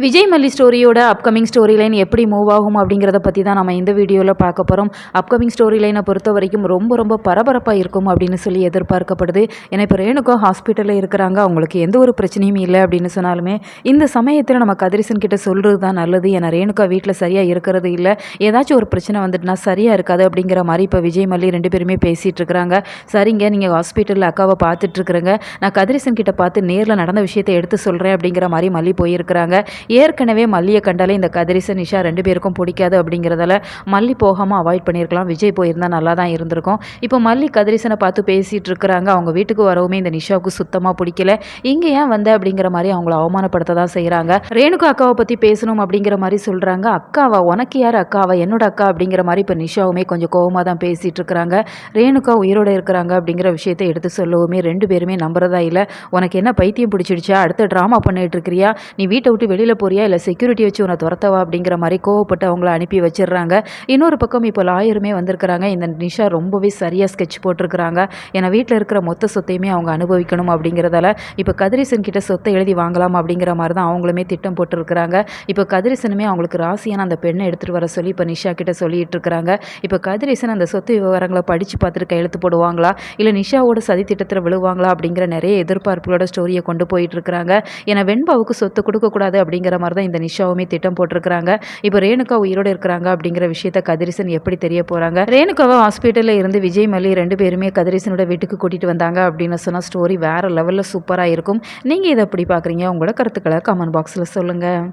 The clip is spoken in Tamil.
விஜய் மல்லி ஸ்டோரியோட அப்கமிங் ஸ்டோரி லைன் எப்படி மூவ் ஆகும் அப்படிங்கிறத பற்றி தான் நம்ம இந்த வீடியோவில் பார்க்க போகிறோம். அப்கமிங் ஸ்டோரி லைனை பொறுத்த வரைக்கும் ரொம்ப ரொம்ப பரபரப்பாக இருக்கும் அப்படின்னு சொல்லி எதிர்பார்க்கப்படுது. ஏன்னா இப்போ ரேணுகா ஹாஸ்பிட்டலில் இருக்கிறாங்க, அவங்களுக்கு எந்த ஒரு பிரச்சனையும் இல்லை அப்படின்னு சொன்னாலுமே இந்த சமயத்தில் நம்ம கதிரேசன் கிட்ட சொல்கிறது தான் நல்லது. ஏன்னா ரேணுகா வீட்டில் சரியாக இருக்கிறது இல்லை, ஏதாச்சும் ஒரு பிரச்சனை வந்துட்டுனா சரியாக இருக்காது அப்படிங்கிற மாதிரி இப்போ விஜய் மல்லி ரெண்டு பேருமே பேசிகிட்டு இருக்கிறாங்க. சரிங்க, நீங்கள் ஹாஸ்பிட்டலில் அக்காவை பார்த்துட்ருக்குறேங்க, நான் கதிரேசன் கிட்ட பார்த்து நேரில் நடந்த விஷயத்தை எடுத்து சொல்கிறேன் அப்படிங்கிற மாதிரி மல்லி போயிருக்கிறாங்க. ஏற்கனவே மல்லியை கண்டாலே இந்த கதிரேசன் நிஷா ரெண்டு பேருக்கும் பிடிக்காது அப்படிங்கிறதால மல்லி போகாமல் அவாய்ட் பண்ணியிருக்கலாம். விஜய் போயிருந்தால் நல்லா தான் இருந்திருக்கும். இப்போ மல்லி கதிரேசனை பார்த்து பேசிகிட்டு இருக்கிறாங்க. அவங்க வீட்டுக்கு வரவுமே இந்த நிஷாவுக்கு சுத்தமாக பிடிக்கல. இங்கே ஏன் வந்த அப்படிங்கிற மாதிரி அவங்கள அவமானப்படுத்த தான் செய்கிறாங்க. ரேணுகா அக்காவை பற்றி பேசணும் அப்படிங்கிற மாதிரி சொல்கிறாங்க. அக்காவா, உனக்கு யார் அக்காவா, என்னோட அக்கா அப்படிங்கிற மாதிரி இப்போ நிஷாவுமே கொஞ்சம் கோவமாக தான் பேசிகிட்டு இருக்கிறாங்க. ரேணுகா உயிரோடு இருக்கிறாங்க அப்படிங்கிற விஷயத்தை எடுத்து சொல்லவுமே ரெண்டு பேருமே நம்புறதா இல்லை. உனக்கு என்ன பைத்தியம் பிடிச்சிடுச்சா, அடுத்த ட்ராமா பண்ணிட்டு இருக்கிறியா, நீ வீட்டை விட்டு வெளியில் போறியா இல்லை செக்யூரிட்டி வச்சு உன்னை துரத்தவா அப்படிங்கிற மாதிரி கோவப்பட்டு அவங்கள அனுப்பி வச்சிடுறாங்க. இன்னொரு பக்கம் இப்போ லாயருமே வந்திருக்கிறாங்க. இந்த நிஷா ரொம்பவே சரியாக ஸ்கெட்ச் போட்டிருக்கிறாங்க. ஏன்னா வீட்டில் இருக்கிற மொத்த சொத்தையுமே அவங்க அனுபவிக்கணும் அப்படிங்கிறதால இப்போ கதிரேசன் கிட்ட சொத்தை எழுதி வாங்கலாம் அப்படிங்கிற மாதிரி தான் அவங்களுமே திட்டம் போட்டுருக்கிறாங்க. இப்போ கதிரேசனுமே அவங்களுக்கு ராசியான அந்த பெண்ணை எடுத்துகிட்டு வர சொல்லி இப்போ நிஷா கிட்ட சொல்லிட்டு இருக்கிறாங்க. இப்போ கதிரேசன் அந்த சொத்து விவரங்களை படித்து பார்த்துட்டு கையெழுத்து போடுவாங்களா இல்லை நிஷாவோட சதி திட்டத்தில் விழுவாங்களா அப்படிங்கிற நிறைய எதிர்பார்ப்புகளோட ஸ்டோரியை கொண்டு போயிட்டு இருக்கிறாங்க. ஏன்னா வெண்பாவுக்கு சொத்து கொடுக்கக்கூடாது அப்படிங்கிற மாதிரி தான் இந்த நிஷாவுமே திட்டம் போட்டிருக்கிறாங்க. இப்போ ரேணுகா உயிரோடு இருக்கிறாங்க அப்படிங்கிற விஷயத்த கதிரேசன் எப்படி தெரிய போகிறாங்க. ரேணுகாவை ஹாஸ்பிட்டலில் இருந்து விஜய் மல்லி ரெண்டு பேருமே கதிரேசனோட வீட்டுக்கு கூட்டிகிட்டு வந்தாங்க அப்படின்னு சொன்னால் ஸ்டோரி வேறு லெவலில் சூப்பராக இருக்கும். நீங்கள் இதை எப்படி பார்க்குறீங்க? உங்களோட கருத்துக்களை கமெண்ட் பாக்ஸில் சொல்லுங்கள்.